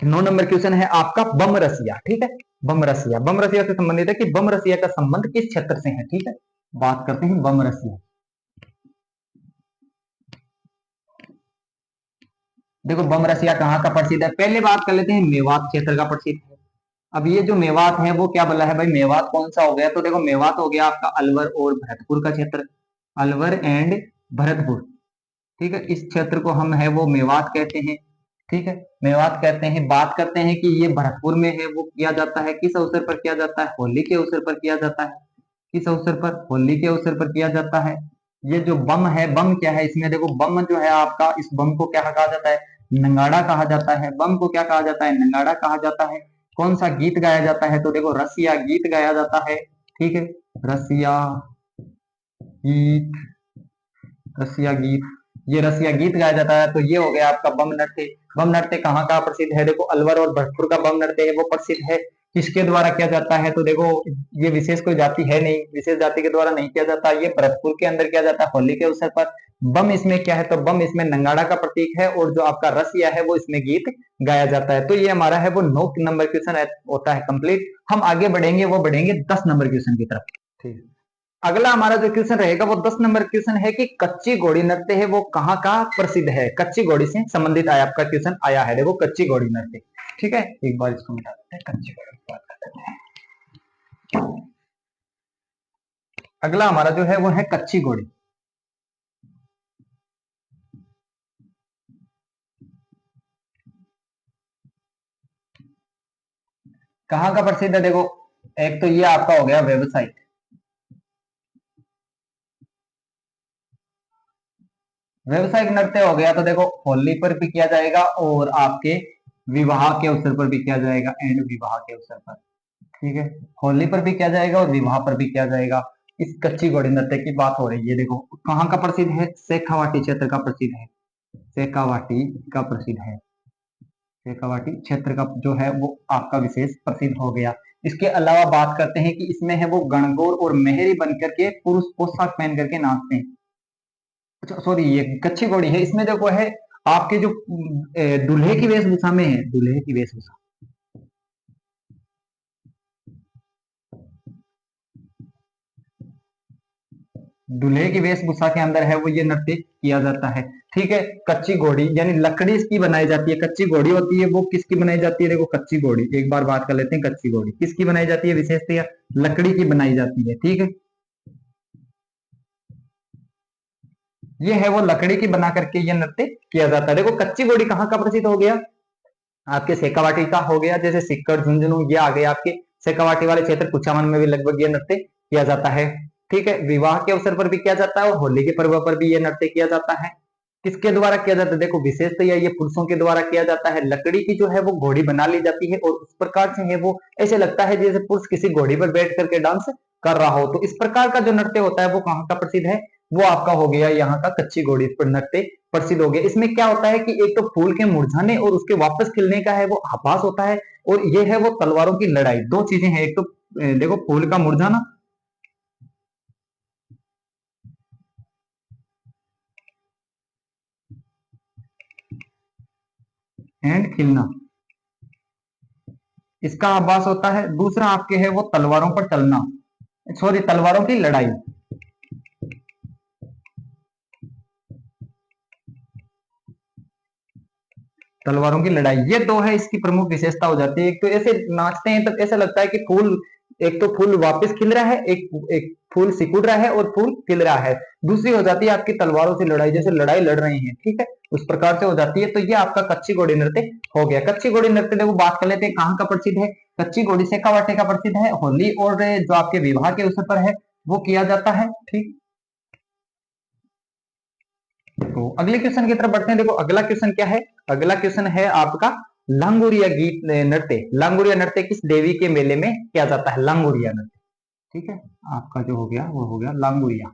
9 नंबर क्वेश्चन है आपका बम रसिया। ठीक है, बम रसिया, बम रसिया से संबंधित है कि बम रसिया का संबंध किस क्षेत्र से है। ठीक है, बात करते हैं बम रसिया। देखो बम रसिया कहाँ का प्रसिद्ध है, पहले बात कर लेते हैं मेवात क्षेत्र का प्रसिद्ध है। अब ये जो मेवात है वो क्या बोला है भाई, मेवात कौन सा हो गया, तो देखो मेवात हो गया आपका अलवर और भरतपुर का क्षेत्र, अलवर एंड भरतपुर। ठीक है, इस क्षेत्र को हम है वो मेवात कहते हैं। ठीक है, मेवात कहते हैं। बात करते हैं कि ये भरतपुर में है वो किया जाता है, किस अवसर पर किया जाता है, होली के अवसर पर किया जाता है। किस अवसर पर, होली के अवसर पर किया जाता है। ये जो बम है, बम क्या है इसमें, देखो बम जो है आपका, इस बम को क्या कहा जाता है, नंगाड़ा कहा जाता है। बम को क्या कहा जाता है, नंगाड़ा कहा जाता है। कौन सा गीत गाया जाता है, तो देखो रसिया गीत गाया जाता है। ठीक है, रसिया गीत, रसिया गीत, ये रसिया गीत गाया जाता है। तो ये हो गया आपका बम नृत्य। बम नृत्य कहाँ का प्रसिद्ध है, देखो अलवर और भरतपुर का बम नृत्य है वो प्रसिद्ध है। किसके द्वारा किया जाता है, तो देखो ये विशेष कोई जाति है नहीं, विशेष जाति के द्वारा नहीं किया जाता, ये भरतपुर के अंदर किया जाता है होली के अवसर पर। बम इसमें क्या है, तो बम इसमें नंगाड़ा का प्रतीक है, और जो आपका रसिया है वो इसमें गीत गाया जाता है। तो ये हमारा है वो 9 नंबर क्वेश्चन होता है कंप्लीट। हम आगे बढ़ेंगे, वो बढ़ेंगे 10 नंबर क्वेश्चन की तरफ। ठीक है, अगला हमारा जो क्वेश्चन रहेगा वो 10 नंबर क्वेश्चन है कि कच्ची घोड़ी नृत्य है वो कहाँ का प्रसिद्ध है। कच्ची घोड़ी से संबंधित आया आपका क्वेश्चन आया है, देखो कच्ची घोड़ी नृत्य। ठीक है, एक बार इसको मिटा देते हैं, कच्ची घोड़ी की बात कर लेते हैं। अगला हमारा जो है वो है कच्ची घोड़ी। कहाँ का प्रसिद्ध है, देखो एक तो ये आपका हो गया वेबसाइट, व्यवसायिक नृत्य हो गया तो देखो होली पर भी किया जाएगा और आपके विवाह के अवसर पर भी किया जाएगा, एंड विवाह के अवसर पर। ठीक है, होली पर भी किया जाएगा और विवाह पर भी किया जाएगा। इस कच्ची घोड़ी नृत्य की बात हो रही है। देखो कहाँ का प्रसिद्ध है, शेखावाटी क्षेत्र का प्रसिद्ध है, शेखावाटी का प्रसिद्ध है, शेखावाटी क्षेत्र का जो है वो आपका विशेष प्रसिद्ध हो गया। इसके अलावा बात करते हैं कि इसमें है वो गणगौर और मेहरी बनकर के पुरुष पोशाक पहन करके नाचते हैं। अच्छा सॉरी, ये कच्ची घोड़ी है, इसमें देखो है आपके जो दूल्हे की वेशभूषा में है, दूल्हे की वेशभूषा, दूल्हे की वेशभूषा के अंदर है वो ये नृत्य किया जाता है। ठीक है, कच्ची घोड़ी यानी लकड़ी इसकी बनाई जाती है, कच्ची घोड़ी होती है वो किसकी बनाई जाती है, देखो कच्ची घोड़ी एक बार बात कर लेते हैं, कच्ची घोड़ी किसकी बनाई जाती है, विशेषतः लकड़ी की बनाई जाती है। ठीक है, ये है वो लकड़ी की बना करके ये नृत्य किया जाता है। देखो कच्ची घोड़ी कहाँ का प्रसिद्ध हो गया, आपके शेखावाटी का हो गया, जैसे सिक्कर झुंझुनू ये आ गए आपके शेखावाटी वाले क्षेत्र, कुचामन में भी लगभग ये नृत्य किया जाता है। ठीक है, विवाह के अवसर पर भी किया जाता है और होली के पर्व पर भी ये नृत्य किया जाता है। किसके द्वारा किया जाता है, देखो विशेषतः ये पुरुषों के द्वारा किया जाता है। लकड़ी की जो है वो घोड़ी बना ली जाती है और उस प्रकार से है वो ऐसे लगता है जैसे पुरुष किसी घोड़ी पर बैठ करके डांस कर रहा हो। तो इस प्रकार का जो नृत्य होता है वो कहाँ का प्रसिद्ध है, वो आपका हो गया यहाँ का कच्ची घोड़ी पर नृत्य प्रसिद्ध हो गया। इसमें क्या होता है कि एक तो फूल के मुरझाने और उसके वापस खिलने का है वो आभास होता है, और ये है वो तलवारों की लड़ाई। दो चीजें हैं, एक तो देखो फूल का मुरझाना एंड खिलना, इसका आभास होता है। दूसरा आपके है वो तलवारों पर चलना, सॉरी तलवारों की लड़ाई, तलवारों की लड़ाई, ये दो है इसकी प्रमुख विशेषता हो जाती है। एक तो ऐसे नाचते हैं तब ऐसा लगता है कि फूल, एक तो फूल वापस खिल रहा है, एक फूल सिकुड़ रहा है और फूल खिल रहा है। दूसरी हो जाती है आपकी तलवारों से लड़ाई, जैसे लड़ाई लड़ रहे हैं। ठीक है, उस प्रकार से हो जाती है। तो ये आपका कच्ची घोड़ी नृत्य हो गया। कच्ची घोड़ी नृत्य देखो बात कर लेते हैं कहाँ का प्रसिद्ध है। कच्ची घोड़ी शेखावाटी का प्रसिद्ध है, होली और जो आपके विवाह के अवसर पर है वो किया जाता है। ठीक, तो अगले क्वेश्चन की तरफ बढ़ते हैं। देखो अगला क्वेश्चन क्या है, अगला क्वेश्चन है आपका लांगुरिया गीत नृत्य। लांगुरिया नृत्य किस देवी के मेले में किया जाता है, लांगुरिया नृत्य। ठीक है, आपका जो हो गया वो हो गया लांगुरिया।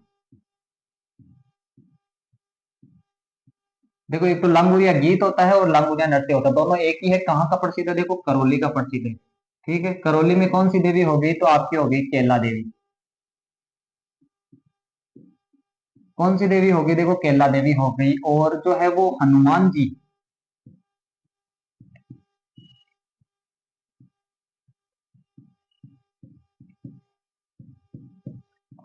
देखो एक तो लांगुरिया गीत होता है और लांगुरिया नृत्य होता है, दोनों एक ही है। कहाँ का प्रसिद्ध है, देखो करौली का प्रसिद्ध है। ठीक है, करौली में कौन सी देवी होगी, तो आपकी होगी केला देवी। कौन सी देवी होगी, देखो केला देवी हो गई। और जो है वो हनुमान जी,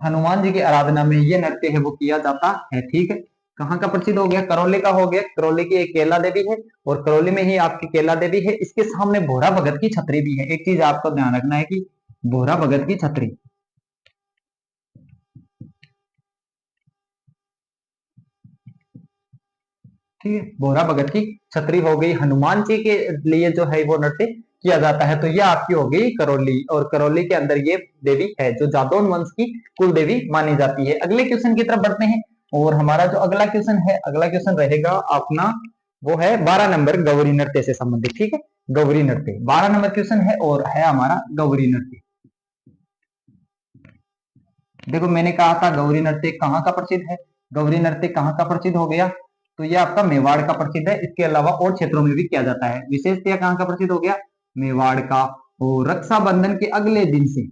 हनुमान जी की आराधना में ये नृत्य है वो किया जाता है। ठीक है, कहाँ का प्रसिद्ध हो गया, करौली का हो गया। करौली की एक केला देवी है और करौली में ही आपकी केला देवी है। इसके सामने भोरा भगत की छतरी भी है। एक चीज आपको ध्यान रखना है कि भोरा भगत की छतरी, ठीक है, भोरा भगत की छतरी हो गई। हनुमान जी के लिए जो है वो नृत्य किया जाता है। तो ये आपकी हो गई करौली, और करौली के अंदर ये देवी है जो जादौन वंश की कुल देवी मानी जाती है। अगले क्वेश्चन की तरफ बढ़ते हैं, और हमारा जो अगला क्वेश्चन है, अगला क्वेश्चन रहेगा अपना वो है 12 नंबर गौरी नृत्य से संबंधित। ठीक है, गौरी नृत्य 12 नंबर क्वेश्चन है और है हमारा गौरी नृत्य। देखो मैंने कहा था गौरी नृत्य कहाँ का प्रसिद्ध है, गौरी नृत्य कहाँ का प्रसिद्ध हो गया, तो ये आपका मेवाड़ का प्रसिद्ध है। इसके अलावा और क्षेत्रों में भी किया जाता है। विशेषतः कहाँ का प्रसिद्ध हो गया, मेवाड़ का। और रक्षाबंधन के अगले दिन से,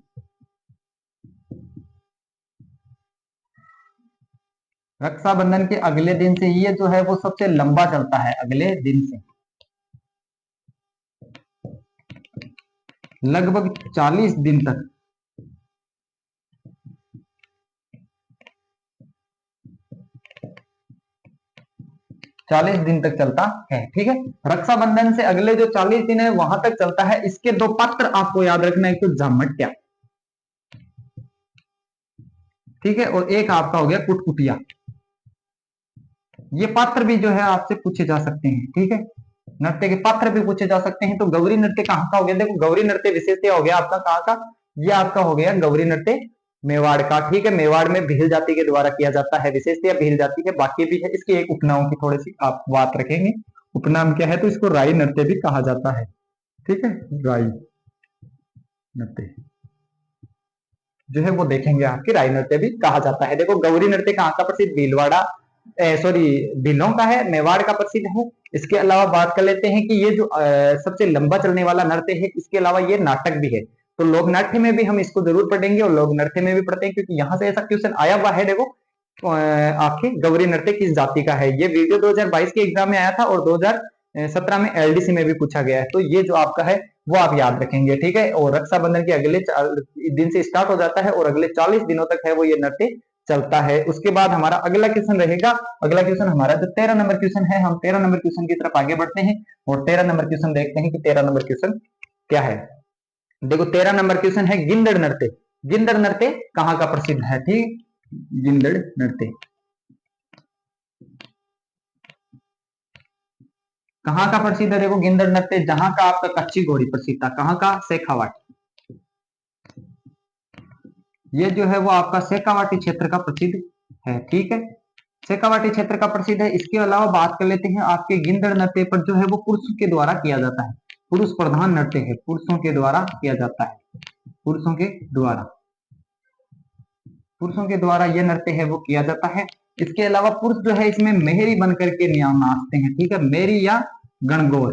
रक्षाबंधन के अगले दिन से ये जो है वो सबसे लंबा चलता है, अगले दिन से लगभग 40 दिन तक, 40 दिन तक चलता है। ठीक है, रक्षाबंधन से अगले जो 40 दिन है वहां तक चलता है। इसके दो पात्र आपको याद रखना है, एक तो जामट्या, ठीक है, और एक आपका हो गया कुटकुटिया। ये पात्र भी जो है आपसे पूछे जा सकते हैं। ठीक है, नृत्य के पात्र भी पूछे जा सकते हैं। तो गौरी नृत्य कहाँ का हो गया, देखो गौरी नृत्य विशेषतः हो गया आपका कहाँ का, ये आपका हो गया गौरी नृत्य मेवाड़ का, ठीक है। मेवाड़ में भील जाति के द्वारा किया जाता है, विशेषतः भील जाति है, बाकी भी है। इसके एक उपनाम की थोड़ी सी आप बात रखेंगे। उपनाम क्या है, तो इसको राई नृत्य भी कहा जाता है, ठीक है। राई नृत्य जो है वो देखेंगे आपकी, राई नृत्य भी कहा जाता है। देखो गौरी नृत्य कहाँ का प्रसिद्ध, भीलवाड़ा, सॉरी भीलों का है, मेवाड़ का प्रसिद्ध है। इसके अलावा बात कर लेते हैं कि ये जो सबसे लंबा चलने वाला नृत्य है, इसके अलावा ये नाटक भी है। तो लोक नाट्य में भी हम इसको जरूर पढ़ेंगे और लोक नृत्य में भी पढ़ते हैं, क्योंकि यहाँ से ऐसा क्वेश्चन आया हुआ है। देखो आपके गौरी नृत्य किस जाति का है, ये वीडियो 2022 के एग्जाम में आया था और 2017 में एलडीसी में भी पूछा गया है। तो ये जो आपका है वो आप याद रखेंगे, ठीक है। और रक्षाबंधन के अगले दिन से स्टार्ट हो जाता है और अगले 40 दिनों तक है वो ये नृत्य चलता है। उसके बाद हमारा अगला क्वेश्चन रहेगा, अगला क्वेश्चन हमारा जो 13 नंबर क्वेश्चन है, हम 13 नंबर क्वेश्चन की तरफ आगे बढ़ते हैं और 13 नंबर क्वेश्चन देखते हैं कि 13 नंबर क्वेश्चन क्या है। देखो 13 नंबर क्वेश्चन है गिंदड़ नृत्य। गिंदड़ नृत्य कहाँ का प्रसिद्ध है, ठीक। गिंदड़ नृत्य कहाँ का प्रसिद्ध है, देखो गिंदड़ नृत्य जहां का आपका कच्ची घोड़ी प्रसिद्ध था, कहाँ का, शेखावाटी। ये जो है वो आपका शेखावाटी क्षेत्र का प्रसिद्ध है, ठीक है। शेखावाटी क्षेत्र का प्रसिद्ध है। इसके अलावा बात कर लेते हैं आपके गिंदड़ नृत्य पर, जो है वो पुरुषों के द्वारा किया जाता है, पुरुष प्रधान नृत्य है, पुरुषों के द्वारा किया जाता है, पुरुषों के द्वारा, पुरुषों के द्वारा यह नृत्य है वो किया जाता है। इसके अलावा पुरुष जो है इसमें मेहरी बनकर के नाचते हैं, ठीक है, मेरी या गणगौर,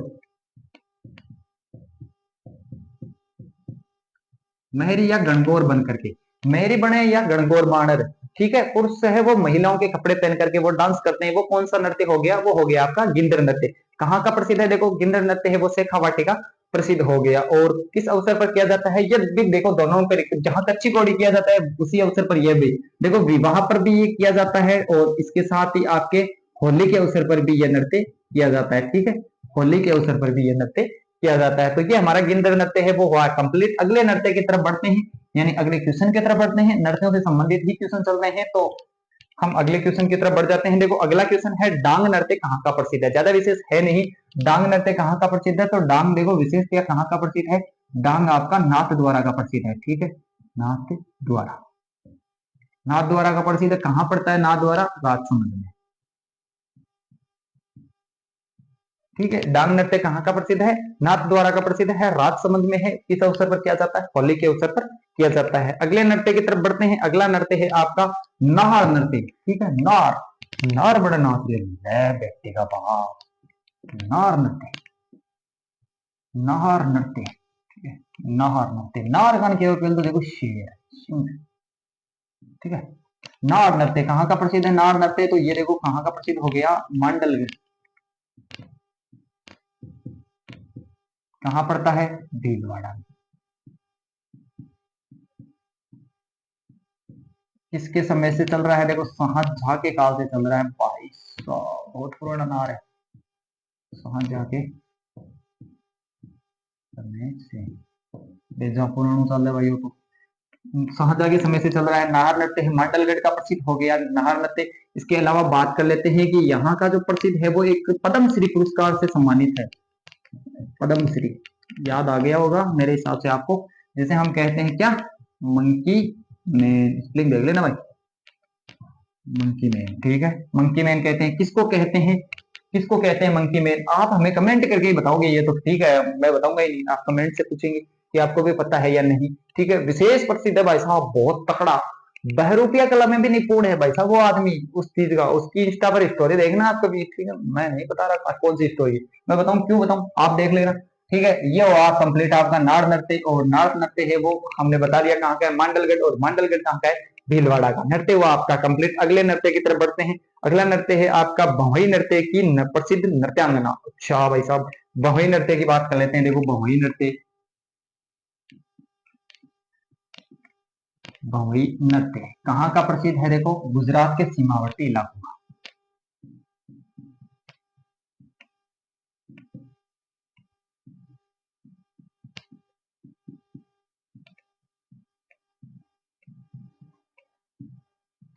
मेहरी या गणगौर बन करके, मेहरी बने या गणगौर बाणर, ठीक है। पुरुष है वो महिलाओं के कपड़े पहन करके वो डांस करते हैं, वो कौन सा नृत्य हो गया, वो हो गया आपका गिंदड़ नृत्य। कहाँ का प्रसिद्ध है, देखो गिंदड़ नृत्य है वो शेखावाटी का प्रसिद्ध हो गया। और किस अवसर पर किया जाता है, ये भी देखो दोनों पर, जहां कच्ची घोड़ी किया जाता है उसी अवसर पर यह भी देखो विवाह पर भी ये किया जाता है और इसके साथ ही आपके होली के अवसर पर भी यह नृत्य किया जाता है, ठीक है। होली के अवसर पर भी यह नृत्य किया जाता है। तो ये हमारा गिंदड़ नृत्य है वो हुआ कंप्लीट। अगले नृत्य की तरफ बढ़ते हैं, यानी अगले क्वेश्चन की तरफ बढ़ते हैं। नृत्यों से संबंधित ही क्वेश्चन चल रहे हैं, तो हम अगले क्वेश्चन की तरफ बढ़ जाते हैं। देखो अगला क्वेश्चन है डांग नृत्य कहाँ का प्रसिद्ध है, ज्यादा विशेष है नहीं। डांग नृत्य कहाँ का प्रसिद्ध है, तो डांग देखो विशेष क्या कहाँ का प्रसिद्ध है, डांग आपका नाथ द्वारा का प्रसिद्ध है, ठीक है। नाथ द्वारा, नाथ द्वारा का प्रसिद्ध है। कहाँ पड़ता है नाथ द्वारा, राजसमंद में, ठीक है। डांग नृत्य कहाँ का प्रसिद्ध है, नाथ द्वारा का प्रसिद्ध है, राजसमंद में है। किस अवसर पर किया जाता है, होली के अवसर पर किया जाता है। अगले नृत्य की तरफ बढ़ते हैं। अगला नृत्य है आपका नार नृत्य, ठीक है। नार, नार बड़ा नाच रहे व्यक्ति का बाप, नार नृत्य, नार नृत्य, ठीक है। नार नृत्य, नार गान के तो देखो शेर, ठीक है। नार नृत्य कहाँ का प्रसिद्ध है, नार नृत्य तो ये देखो कहाँ का प्रसिद्ध हो गया, मांडलगढ़। कहाँ पड़ता है, भीलवाड़ा में। किसके समय से चल रहा है, देखो शाहजहां के काल से चल रहा है। 2200 बहुत पुराना नार है, शाहजहां के समय से, बेजा पुराना चल रहा है भाइयों को, शाहजहां के समय से चल रहा है। नाहर नृत्य हिमाचलगढ़ का प्रसिद्ध हो गया नाहर नृत्य। इसके अलावा बात कर लेते हैं कि यहाँ का जो प्रसिद्ध है वो एक पद्मश्री पुरस्कार से सम्मानित है। पद्मश्री याद आ गया होगा मेरे हिसाब से आपको, जैसे हम कहते हैं क्या, मंकी मैन, स्पेलिंग देख लेना भाई, मंकी मैन, ठीक है। मंकी मैन कहते हैं, किसको कहते हैं, किसको कहते हैं मंकी मैन, आप हमें कमेंट करके ही बताओगे, ये तो ठीक है, मैं बताऊंगा ही नहीं, आप कमेंट से पूछेंगे कि आपको भी पता है या नहीं, ठीक है। विशेष प्रसिद्ध है भाई साहब, बहुत तकड़ा, बहरूपिया कला में भी निपुण है भाई साहब वो आदमी, उस चीज का, उसकी इंस्टा पर स्टोरी देखना आप कभी, ठीक है। मैं नहीं बता रहा कौन सी स्टोरी, मैं बताऊं क्यों बताऊं, आप देख लेना, ठीक है। ये हुआ कंप्लीट आपका नार नृत्य। और नार नृत्य है वो हमने बता दिया कहाँ का है, मांडलगढ़, और मांडलगढ़ कहाँ का है, भीलवाड़ा का। नृत्य हुआ आपका कंप्लीट। अगले नृत्य की तरफ बढ़ते हैं। अगला नृत्य है आपका भौई नृत्य की प्रसिद्ध नृत्यांगना। अच्छा भाई साहब, भौई नृत्य की बात कर लेते हैं। देखो भौई नृत्य, भौई नृत्य कहाँ का प्रसिद्ध है, देखो गुजरात के सीमावर्ती इलाकों में,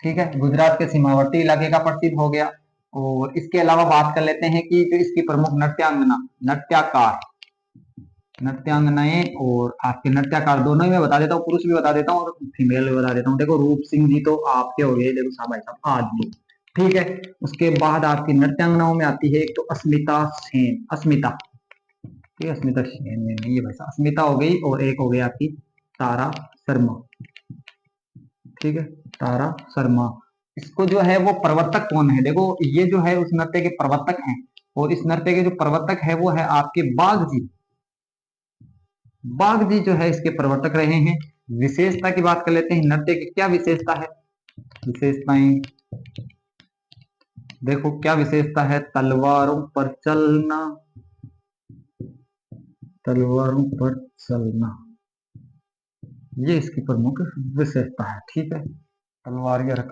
ठीक है। गुजरात के सीमावर्ती इलाके का प्रसिद्ध हो गया। और इसके अलावा बात कर लेते हैं कि जो इसकी प्रमुख नृत्यांगना, नृत्याकार, नृत्यांगनाएं और आपके नृत्यकार दोनों ही मैं बता देता हूँ, पुरुष भी बता देता हूँ और फीमेल भी बता देता हूँ। देखो रूप सिंह जी तो आपके हो गए, देखो साहब भाई साहब आदमी, ठीक है। उसके बाद आपकी नृत्यांगनाओं में आती है एक तो अस्मिता सेन, अस्मिता, ठीक है, अस्मिता सेन नहीं है भाई साहब, अस्मिता हो गई और एक हो गई आपकी तारा शर्मा, ठीक है, तारा शर्मा। इसको जो है वो प्रवर्तक कौन है, देखो ये जो है उस नृत्य के प्रवर्तक हैं, और इस नृत्य के जो प्रवर्तक है वो है आपके बाघ जी, बाघ जी जो है इसके प्रवर्तक रहे हैं। विशेषता की बात कर लेते हैं, नृत्य की क्या विशेषता है, विशेषताएं देखो क्या विशेषता है, तलवारों पर चलना, तलवारों पर चलना, ये इसकी प्रमुख विशेषता है, ठीक है। तलवार रख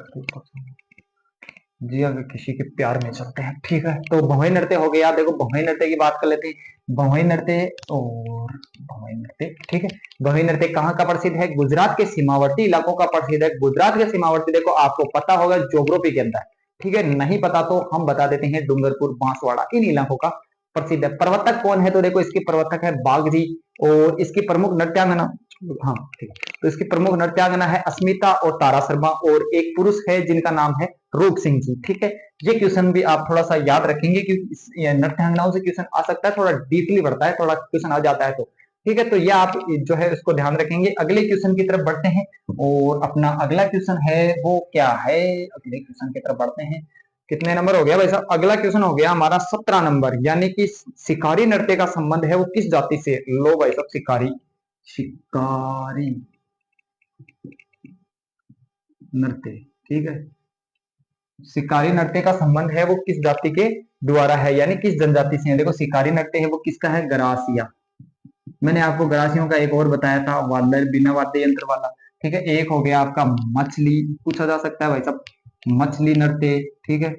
जी अगर किसी के प्यार में चलते हैं, ठीक है। तो भौवें नृत्य हो गया, देखो भौवें नृत्य की बात कर लेते हैं, भौवें नृत्य और भौवें नृत्य, ठीक है। भौवें नृत्य कहाँ का प्रसिद्ध है, गुजरात के सीमावर्ती इलाकों का प्रसिद्ध है। गुजरात के सीमावर्ती देखो आपको पता होगा ज्योग्राफी के अंदर, ठीक है, नहीं पता तो हम बता देते हैं, डूंगरपुर बांसवाड़ा इन इलाकों का प्रसिद्ध है। प्रवर्तक कौन है, तो देखो इसके प्रवर्तक है बाघ जी, और इसकी प्रमुख नृत्यांगना, हाँ ठीक है, तो इसकी प्रमुख नृत्यांगना है अस्मिता और तारा शर्मा, और एक पुरुष है जिनका नाम है रूप सिंह जी, ठीक है। ये क्वेश्चन भी आप थोड़ा सा याद रखेंगे क्योंकि नृत्यांगनाओं से क्वेश्चन आ सकता है, थोड़ा डीपली बढ़ता है, थोड़ा क्वेश्चन आ जाता है तो, ठीक है। तो ये आप जो है उसको ध्यान रखेंगे। अगले क्वेश्चन की तरफ बढ़ते हैं, और अपना अगला क्वेश्चन है वो क्या है, अगले क्वेश्चन की तरफ बढ़ते हैं। कितने नंबर हो गया भाई साहब, अगला क्वेश्चन हो गया हमारा 17 नंबर, यानी कि शिकारी नृत्य का संबंध है वो किस जाति से, लो भाई साहब शिकारी, शिकारी नृत्य, ठीक है। शिकारी नृत्य का संबंध है वो किस जाति के द्वारा है, यानी किस जनजाति से है। देखो शिकारी नृत्य है वो किसका है, गरासिया। मैंने आपको गरासियों का एक और बताया था, वाद्य बिना वाद्य यंत्र वाला, ठीक है। एक हो गया आपका मछली, पूछा जा सकता है भाई साहब, मछली नृत्य, ठीक है।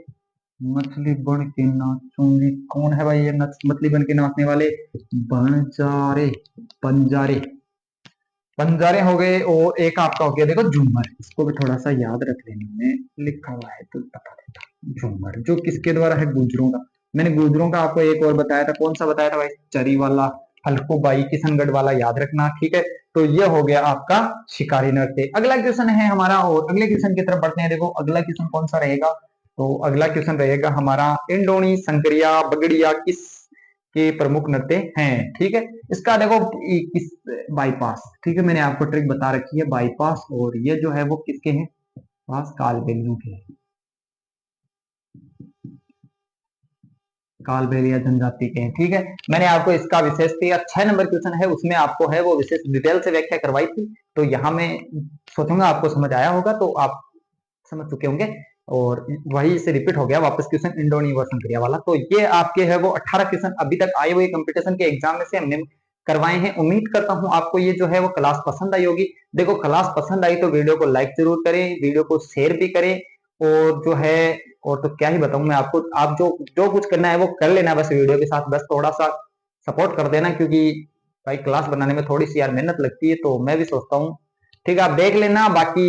मछली बन के नाचूंगी, कौन है भाई ये मछली बन के नाचने वाले, बंजारे, बंजारे, बंजारे हो गए। और एक आपका हो गया देखो झूमर, इसको भी थोड़ा सा याद रख लेना, मैं लिखा हुआ है तो बता देता हूँ। झूमर जो किसके द्वारा है, गुजरों का। मैंने गुजरों का आपको एक और बताया था, कौन सा बताया था भाई, चरी वाला, हल्कूबाई, किशनगढ़ वाला, याद रखना, ठीक है। तो ये हो गया आपका शिकारी नृत्य। अगला क्वेश्चन है हमारा, और अगले क्वेश्चन की तरफ बढ़ते हैं। देखो अगला क्वेश्चन कौन सा रहेगा, तो अगला क्वेश्चन रहेगा हमारा, इंडोनी संकरिया बगड़िया किस के प्रमुख नृत्य हैं, ठीक है। इसका देखो किस, बाईपास, ठीक है, मैंने आपको ट्रिक बता रखी है, बाईपास, और ये जो है वो किसके हैं, पास कालबेलियों के, कालबेलिया जनजाति के हैं, ठीक है। मैंने आपको इसका विशेष दिया, 6 नंबर क्वेश्चन है उसमें आपको है वो विशेष डिटेल से व्याख्या करवाई थी, तो यहाँ मैं सोचूंगा आपको समझ आया होगा, तो आप समझ चुके होंगे। और वही से रिपीट हो गया वापस क्वेश्चन, इंडोनी व संक्रिया वाला। तो ये आपके है वो 18 क्वेश्चन अभी तक आए हुए कंपटीशन के एग्जाम में से हमने करवाए हैं। उम्मीद करता हूं आपको ये जो है वो क्लास पसंद आई होगी। देखो क्लास पसंद आई तो वीडियो को लाइक जरूर करें, वीडियो को शेयर भी करें, और जो है, और तो क्या ही बताऊं मैं आपको, आप जो जो कुछ करना है वो कर लेना बस वीडियो के साथ, बस थोड़ा सा सपोर्ट कर देना, क्योंकि भाई क्लास बनाने में थोड़ी सी यार मेहनत लगती है, तो मैं भी सोचता हूँ, ठीक है, आप देख लेना। बाकी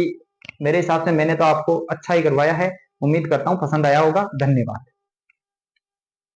मेरे हिसाब से मैंने तो आपको अच्छा ही करवाया है, उम्मीद करता हूँ पसंद आया होगा। धन्यवाद।